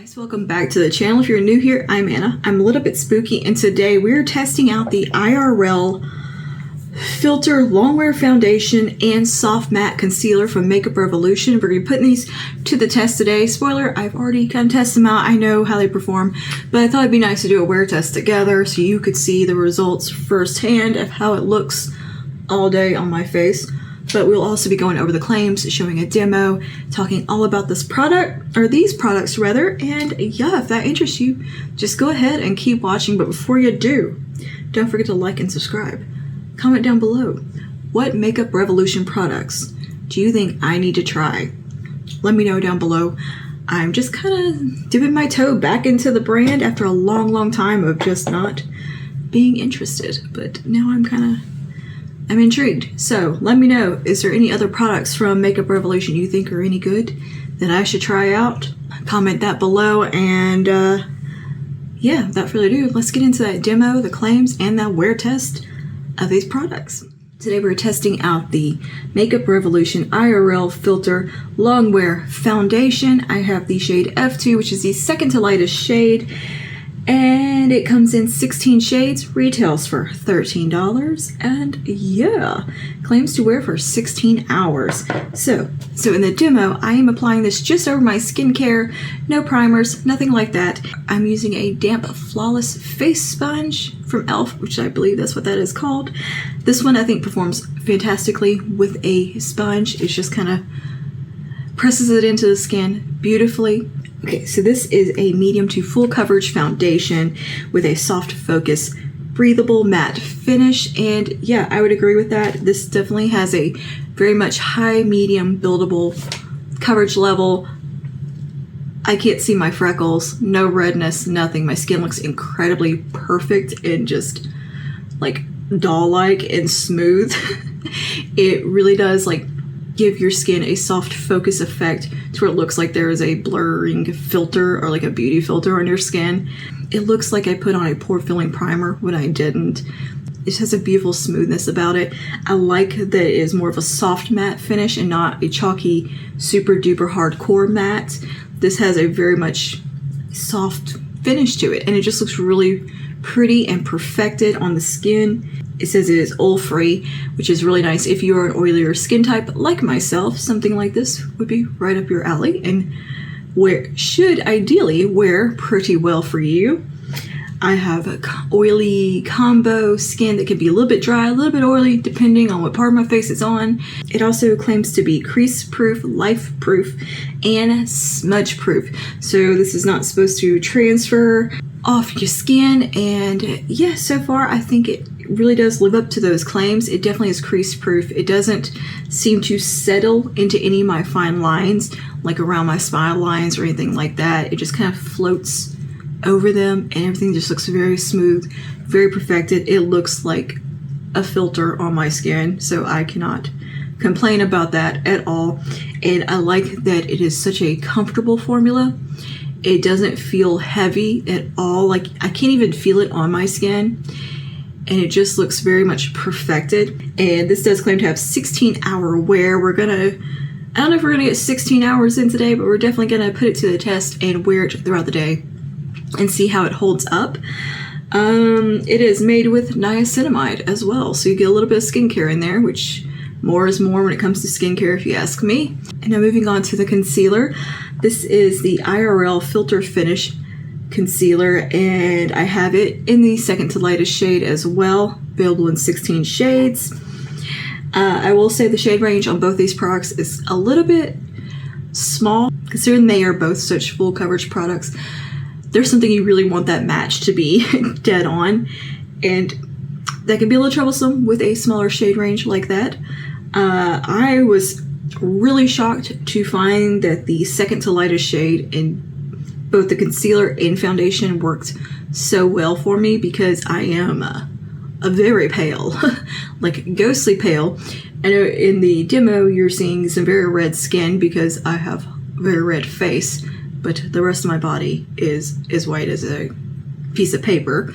Guys, welcome back to the channel. If you're new here, I'm Anna. I'm a little bit spooky, and today we're testing out the IRL Filter Longwear Foundation and Soft Matte Concealer from Makeup Revolution. We're going to be putting these to the test today. Spoiler, I've already kind of tested them out. I know how they perform, but I thought it'd be nice to do a wear test together so you could see the results firsthand of how it looks all day on my face. But we'll also be going over the claims, showing a demo, talking all about this product, or these products rather. And yeah, if that interests you, just go ahead and keep watching. But before you do, don't forget to like and subscribe. Comment down below, what Makeup Revolution products do you think I need to try? Let me know down below. I'm just kind of dipping my toe back into the brand after a long time of just not being interested. But now I'm intrigued. So let me know, is there any other products from Makeup Revolution you think are any good that I should try out? Comment that below. And yeah, without further ado, let's get into that demo, the claims, and that wear test of these products. Today we're testing out the Makeup Revolution IRL Filter Longwear Foundation. I have the shade F2, which is the second to lightest shade. And it comes in 16 shades, retails for $13, and yeah, claims to wear for 16 hours. So in the demo, I am applying this just over my skincare, no primers, nothing like that. I'm using a damp flawless face sponge from e.l.f., which I believe that's what that is called. This one I think performs fantastically with a sponge. It just kind of presses it into the skin beautifully. Okay, so this is a medium to full coverage foundation with a soft focus, breathable matte finish. And yeah, I would agree with that. This definitely has a very much high, medium, buildable coverage level. I can't see my freckles, no redness, nothing. My skin looks incredibly perfect and just like doll-like and smooth. It really does like give your skin a soft focus effect to where it looks like there is a blurring filter or like a beauty filter on your skin. It looks like I put on a pore filling primer when I didn't. It just has a beautiful smoothness about it. I like that it is more of a soft matte finish and not a chalky, super duper hardcore matte. This has a very much soft finish to it, and it just looks really pretty and perfected on the skin. It says it is oil free, which is really nice if you are an oilier skin type like myself. Something like this would be right up your alley and should ideally wear pretty well for you. I have a oily combo skin that can be a little bit dry, a little bit oily, depending on what part of my face it's on. It also claims to be crease proof, life proof, and smudge proof. So this is not supposed to transfer off your skin. And yeah, so far I think it really does live up to those claims. It definitely is crease proof. It doesn't seem to settle into any of my fine lines, like around my smile lines or anything like that. It just kind of floats over them, and everything just looks very smooth, very perfected. It looks like a filter on my skin, so I cannot complain about that at all. And I like that it is such a comfortable formula. It doesn't feel heavy at all. Like I can't even feel it on my skin. And it just looks very much perfected. And this does claim to have 16-hour wear. I don't know if we're gonna get 16 hours in today, but we're definitely gonna put it to the test and wear it throughout the day and see how it holds up. It is made with niacinamide as well, so you get a little bit of skincare in there, which more is more when it comes to skincare if you ask me. And now moving on to the concealer. This is the IRL Filter Finish Concealer, and I have it in the second to lightest shade as well, available in 16 shades. I will say the shade range on both these products is a little bit small, considering they are both such full coverage products. There's something you really want that match to be dead on, and that can be a little troublesome with a smaller shade range like that. I was really shocked to find that the second to lightest shade in both the concealer and foundation worked so well for me, because I am a very pale, like ghostly pale. I know in the demo you're seeing some very red skin because I have a very red face, but the rest of my body is as white as a piece of paper.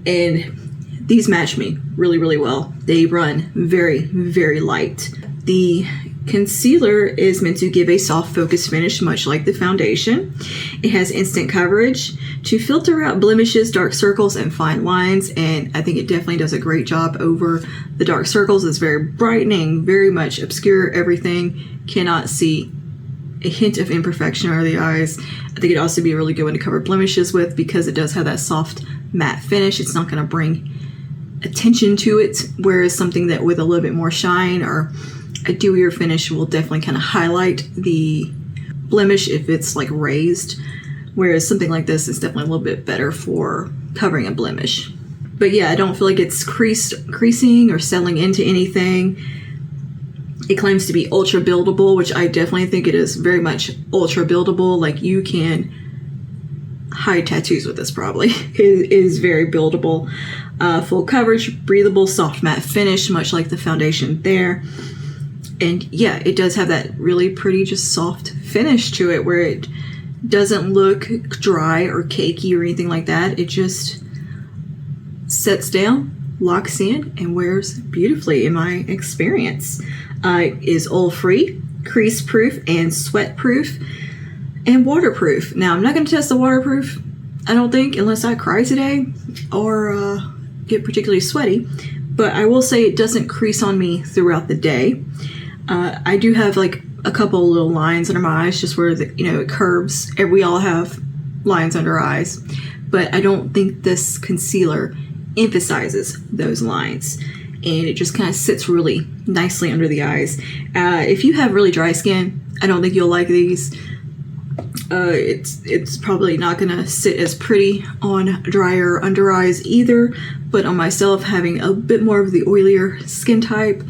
And these match me really well. They run very light. The Concealer is meant to give a soft focus finish, much like the foundation. It has instant coverage to filter out blemishes, dark circles, and fine lines, and I think it definitely does a great job over the dark circles. It's very brightening, very much obscure everything. Cannot see a hint of imperfection under the eyes. I think it'd also be really good one to cover blemishes with because it does have that soft matte finish. It's not going to bring attention to it, whereas something that with a little bit more shine or a dewier finish will definitely kind of highlight the blemish if it's like raised, whereas something like this is definitely a little bit better for covering a blemish. But yeah, I don't feel like it's creasing or settling into anything. It claims to be ultra buildable, which I definitely think it is very much ultra buildable. Like, you can hide tattoos with this probably. It is very buildable. Full coverage, breathable, soft matte finish, much like the foundation there. And yeah, it does have that really pretty, just soft finish to it where it doesn't look dry or cakey or anything like that. It just sets down, locks in, and wears beautifully in my experience. It is oil-free, crease-proof, and sweat-proof, and waterproof. Now, I'm not going to test the waterproof, I don't think, unless I cry today or get particularly sweaty. But I will say it doesn't crease on me throughout the day. I do have like a couple little lines under my eyes, just where it curves. We all have lines under our eyes, but I don't think this concealer emphasizes those lines, and it just kind of sits really nicely under the eyes. If you have really dry skin, I don't think you'll like these. It's probably not gonna sit as pretty on drier under eyes either, but on myself, having a bit more of the oilier skin type,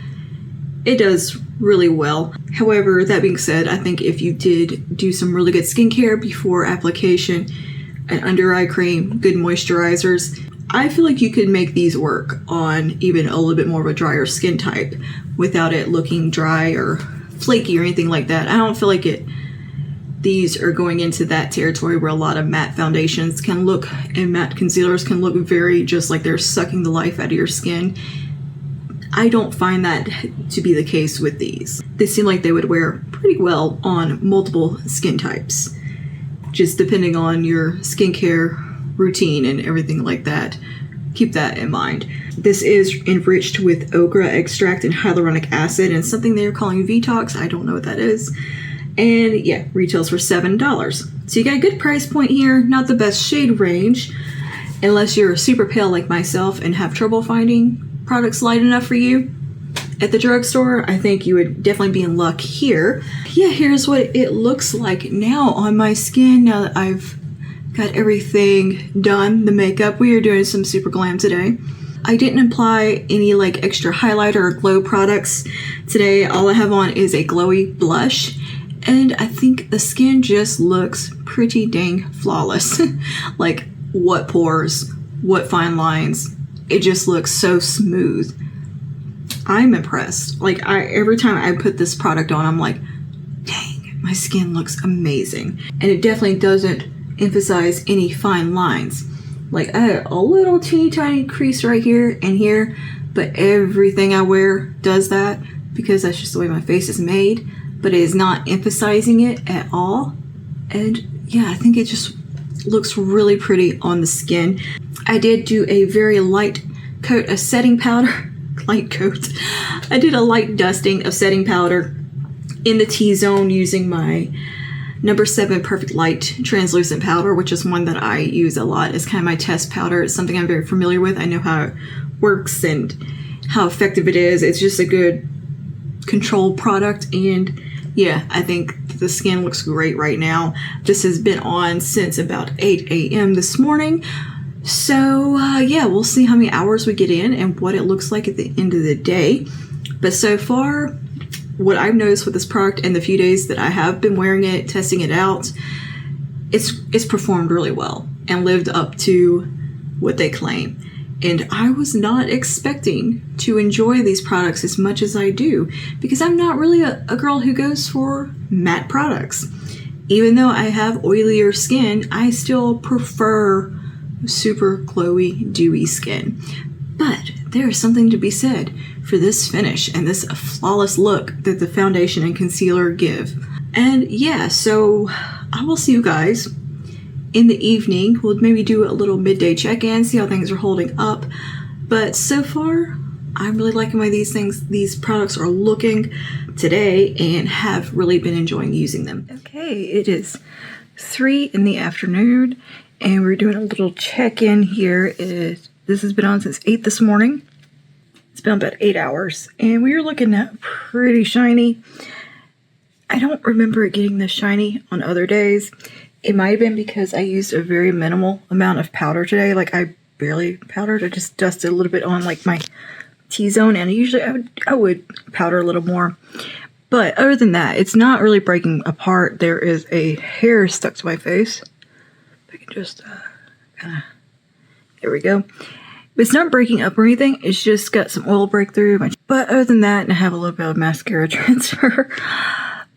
it does really well. However, that being said, I think if you did do some really good skincare before application, an under eye cream, good moisturizers, I feel like you could make these work on even a little bit more of a drier skin type without it looking dry or flaky or anything like that. I don't feel like these are going into that territory where a lot of matte foundations can look, and matte concealers can look very just like they're sucking the life out of your skin. I don't find that to be the case with these. They seem like they would wear pretty well on multiple skin types, just depending on your skincare routine and everything like that. Keep that in mind. This is enriched with okra extract and hyaluronic acid and something they're calling Vitox. I don't know what that is. And yeah, retails for $7. So you got a good price point here, not the best shade range, unless you're super pale like myself and have trouble finding products light enough for you at the drugstore. I think you would definitely be in luck here. Yeah, here's what it looks like now on my skin, now that I've got everything done, the makeup. We are doing some super glam today. I didn't apply any like extra highlighter or glow products today. All I have on is a glowy blush, and I think the skin just looks pretty dang flawless. Like, what pores, what fine lines. It just looks so smooth. I'm impressed. Like, every time I put this product on, I'm like, dang, my skin looks amazing. And it definitely doesn't emphasize any fine lines. Like, I had a little teeny tiny crease right here and here, but everything I wear does that because that's just the way my face is made, but it is not emphasizing it at all. And yeah, I think it just looks really pretty on the skin. I did do a very light coat of setting powder. Light coat. I did a light dusting of setting powder in the T-zone using my number 7 Perfect Light translucent powder, which is one that I use a lot. It's kind of my test powder. It's something I'm very familiar with. I know how it works and how effective it is. It's just a good control product, and yeah, I think the skin looks great right now. This has been on since about 8 a.m. this morning. So yeah, we'll see how many hours we get in and what it looks like at the end of the day. But so far, what I've noticed with this product and the few days that I have been wearing it, testing it out, it's performed really well and lived up to what they claim. And I was not expecting to enjoy these products as much as I do, because I'm not really a girl who goes for matte products. Even though I have oilier skin, I still prefer super glowy, dewy skin. But there is something to be said for this finish and this flawless look that the foundation and concealer give. And yeah, so I will see you guys in the evening. We'll maybe do a little midday check-in, see how things are holding up. But so far, I'm really liking the way these products are looking today and have really been enjoying using them. Okay, it is 3 in the afternoon and we're doing a little check-in here. This has been on since 8 this morning. It's been about 8 hours and we are looking at pretty shiny. I don't remember it getting this shiny on other days. It might have been because I used a very minimal amount of powder today. Like I barely powdered. I just dusted a little bit on like my T-zone, and usually I would powder a little more. But other than that, it's not really breaking apart. There is a hair stuck to my face. If I can just kind of, there we go. It's not breaking up or anything. It's just got some oil breakthrough. But other than that, and I have a little bit of mascara transfer.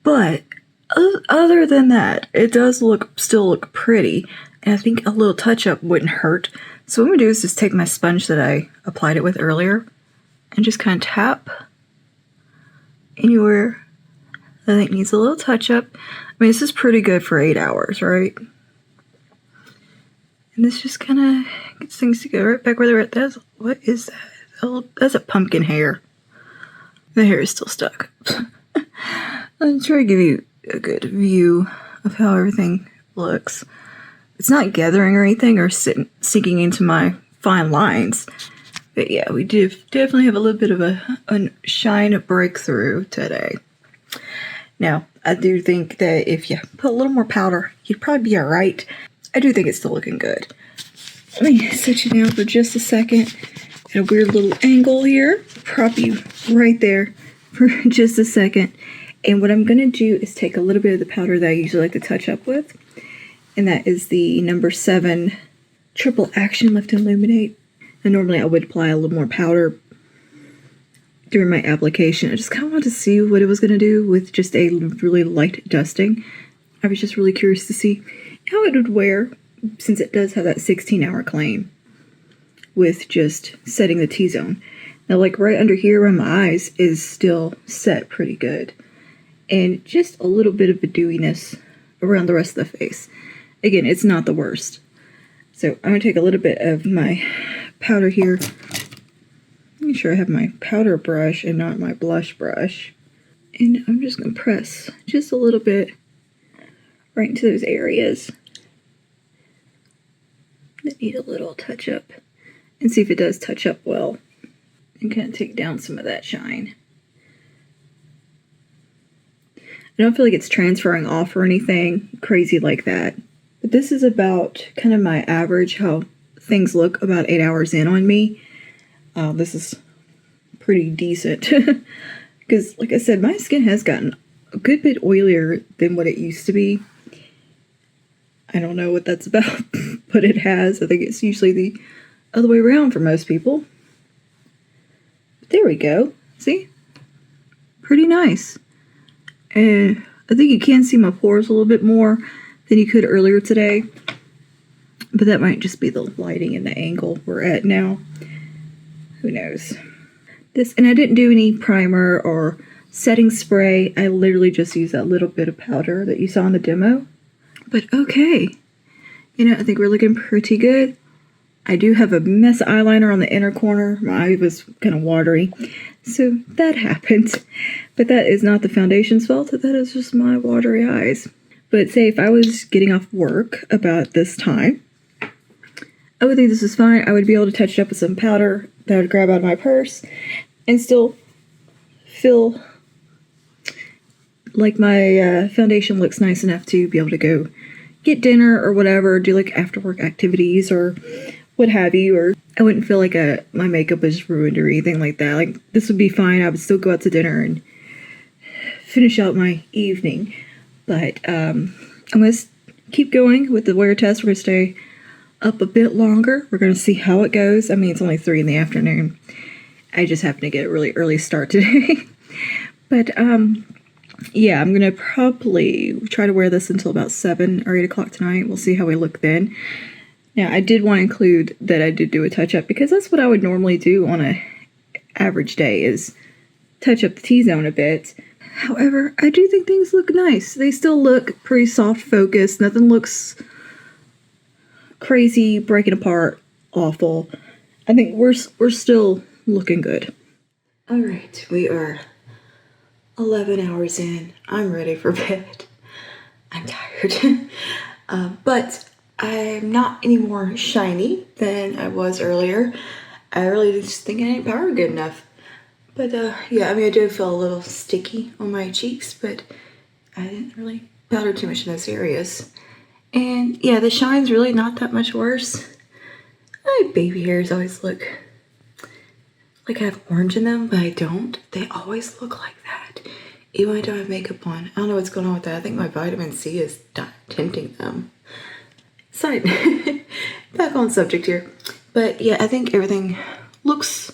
But other than that, it does still look pretty. And I think a little touch-up wouldn't hurt. So what I'm going to do is just take my sponge that I applied it with earlier and just kind of tap anywhere that I think needs a little touch-up. I mean, this is pretty good for 8 hours, right? And this just kind of gets things to go right back where they're at. What is that? Oh, that's a pumpkin hair. The hair is still stuck. I'll try to give you a good view of how everything looks. It's not gathering or anything or sinking into my fine lines. But yeah, we do definitely have a little bit of a shine breakthrough today. Now, I do think that if you put a little more powder, you'd probably be alright. I do think it's still looking good. Let me set you down for just a second at a weird little angle here. Prop you right there for just a second. And what I'm going to do is take a little bit of the powder that I usually like to touch up with. And that is the number 7 Triple Action Lift and Illuminate. And normally I would apply a little more powder during my application. I just kind of wanted to see what it was going to do with just a really light dusting. I was just really curious to see how it would wear, since it does have that 16-hour claim with just setting the T-zone. Now, like right under here around my eyes is still set pretty good. And just a little bit of a dewiness around the rest of the face. Again, it's not the worst. So I'm going to take a little bit of my powder here. Make sure I have my powder brush and not my blush brush. And I'm just going to press just a little bit right into those areas that need a little touch up. And see if it does touch up well. And kind of take down some of that shine. I don't feel like it's transferring off or anything crazy like that. But this is about kind of my average, how things look about 8 hours in on me. This is pretty decent. Because, like I said, my skin has gotten a good bit oilier than what it used to be. I don't know what that's about, but it has. I think it's usually the other way around for most people. But there we go. See? Pretty nice. And I think you can see my pores a little bit more than you could earlier today. But that might just be the lighting and the angle we're at now. Who knows? And I didn't do any primer or setting spray. I literally just used that little bit of powder that you saw in the demo. But okay. You know, I think we're looking pretty good. I do have a mess of eyeliner on the inner corner. My eye was kind of watery. So that happened. But that is not the foundation's fault. That is just my watery eyes. But say if I was getting off work about this time, I would think this is fine. I would be able to touch it up with some powder that I would grab out of my purse and still feel like my foundation looks nice enough to be able to go get dinner or whatever, do like after work activities or what have you, or I wouldn't feel like my makeup is ruined or anything like that. Like this would be fine. I would still go out to dinner and finish out my evening. But I'm going to keep going with the wear test. We're going to stay up a bit longer. We're going to see how it goes. I mean, it's only 3 in the afternoon. I just happened to get a really early start today. But yeah, I'm going to probably try to wear this until about 7 or 8 o'clock tonight. We'll see how we look then. Now, I did want to include that I did do a touch-up because that's what I would normally do on a average day is touch up the T-zone a bit. However, I do think things look nice. They still look pretty soft focused. Nothing looks crazy, breaking apart, awful. I think we're still looking good. All right, we are 11 hours in. I'm ready for bed. I'm tired. But I'm not any more shiny than I was earlier. I really just think I ain't powered good enough. But yeah, I mean, I do feel a little sticky on my cheeks, but I didn't really powder too much in those areas. And yeah, the shine's really not that much worse. My baby hairs always look like I have orange in them, but I don't. They always look like that. Even when I don't have makeup on. I don't know what's going on with that. I think my vitamin C is tinting them. Side, back on subject here. But yeah, I think everything looks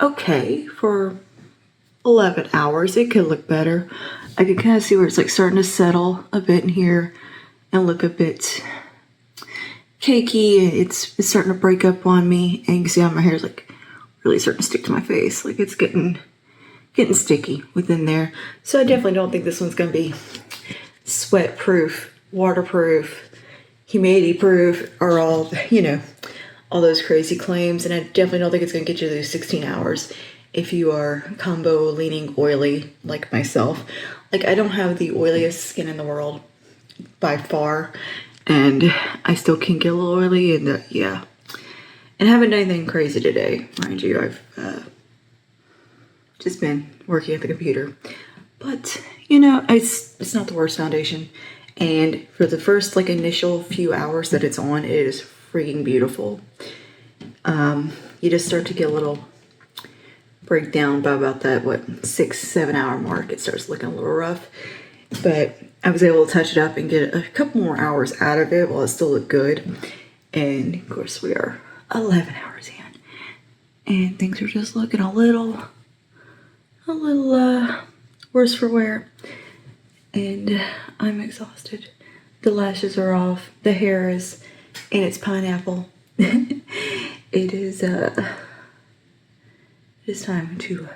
okay for 11 hours. It could look better. I can kind of see where it's like starting to settle a bit in here and look a bit cakey. It's starting to break up on me, and you can see how my hair is like really starting to stick to my face. Like it's getting sticky within there. So I definitely don't think this one's gonna be sweat proof, waterproof, humidity proof, or all, you know, all those crazy claims. And I definitely don't think it's gonna get you those 16 hours if you are combo leaning oily like myself. Like I don't have the oiliest skin in the world by far, and I still can get a little oily, and yeah. And I haven't done anything crazy today, mind you. I've just been working at the computer. But, you know, it's not the worst foundation. And for the first, like, initial few hours that it's on, it is freaking beautiful. You just start to get a little breakdown by about that, 6-7 hour mark. It starts looking a little rough. But I was able to touch it up and get a couple more hours out of it while it still looked good. And, of course, we are 11 hours in. And things are just looking a little worse for wear. And I'm exhausted. The lashes are off. The hair is in its pineapple. It is time to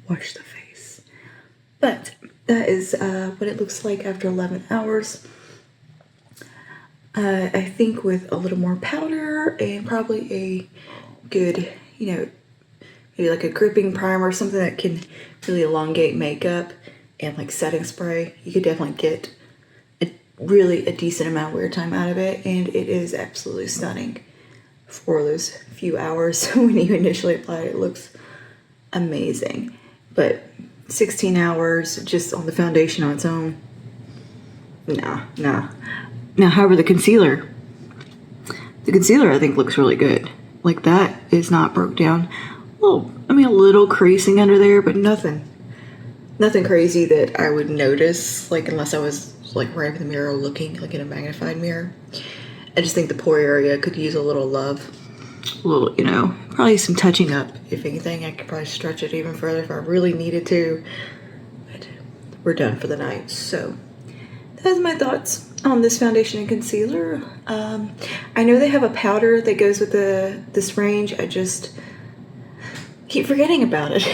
wash the face. But that is what it looks like after 11 hours. I think with a little more powder and probably a good, you know, maybe like a gripping primer, something that can really elongate makeup, and like setting spray, you could definitely get a decent amount of wear time out of it, and it is absolutely stunning for those few hours when you initially apply it. It looks amazing. But 16 hours just on the foundation on its own, nah. Now, however, the concealer I think looks really good. Like that is not broke down. Well, I mean, a little creasing under there, but nothing crazy that I would notice, like unless I was like right in the mirror looking like in a magnified mirror. I just think the pore area could use a little love, a little, you know, probably some touching up. If anything, I could probably stretch it even further if I really needed to. But we're done for the night. So that's my thoughts on this foundation and concealer. I know they have a powder that goes with this range. I just keep forgetting about it.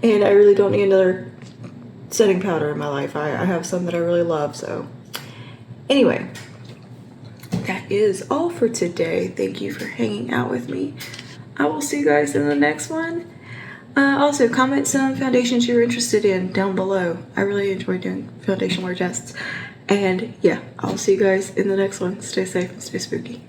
And I really don't need another setting powder in my life. I have some that I really love. So anyway, that is all for today. Thank you for hanging out with me. I will see you guys in the next one. Also, comment some foundations you're interested in down below. I really enjoy doing foundation wear tests. And yeah, I'll see you guys in the next one. Stay safe and stay spooky.